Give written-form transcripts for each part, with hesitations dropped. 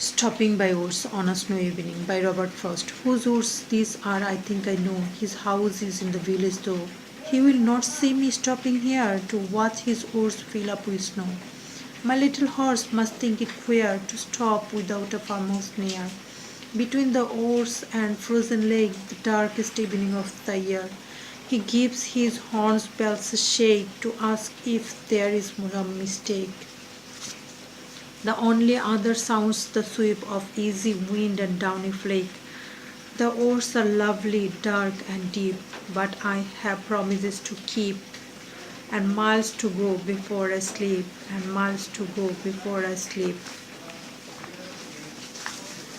Stopping by Woods on a Snow Evening by Robert Frost. Whose woods these are I think I know. His house is in the village though. He will not see me stopping here to watch his woods fill up with snow. My little horse must think it queer to stop without a farmhouse near. Between the oars and frozen lake, the darkest evening of the year, he gives his horns bells a shake to ask if there is some mistake. The only other sounds the sweep of easy wind and downy flake. The oars are lovely, dark and deep, but I have promises to keep, and miles to go before I sleep, and miles to go before I sleep.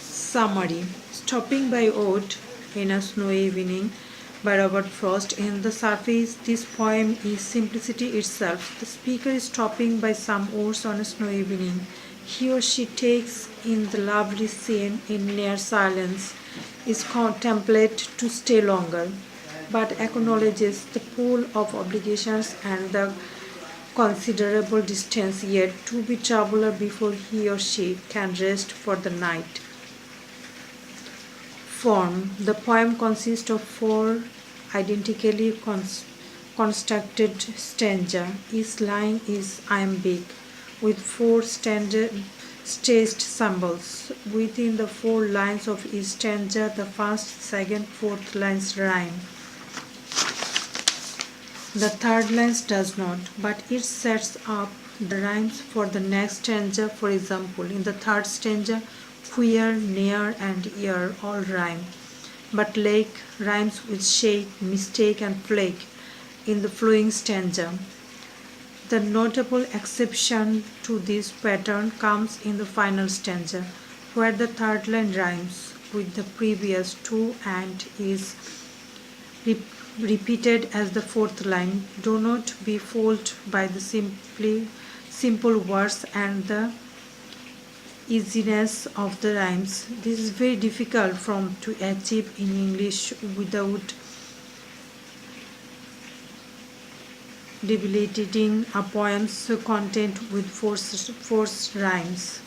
Summary. Stopping by Ode in a Snowy Evening by Robert Frost. In the surface, this poem is simplicity itself. The speaker is stopping by some oars on a snowy evening. He or she takes in the lovely scene in near silence, is contemplate to stay longer, but acknowledges the pull of obligations and the considerable distance yet to be traveled before he or she can rest for the night. Form. The poem consists of four identically constructed stanza. Each line is iambic with four staged syllables. Within the four lines of each stanza, the first, second, fourth lines rhyme. The third line does not, but it sets up the rhymes for the next stanza. For example, in the third stanza, queer, near, and ear all rhyme, but lake rhymes with shake, mistake, and flake in the flowing stanza. The notable exception to this pattern comes in the final stanza, where the third line rhymes with the previous two and is repeated as the fourth line. Do not be fooled by the simple words and the easiness of the rhymes. This is very difficult to achieve in English without debilitating a poem's content with forced rhymes.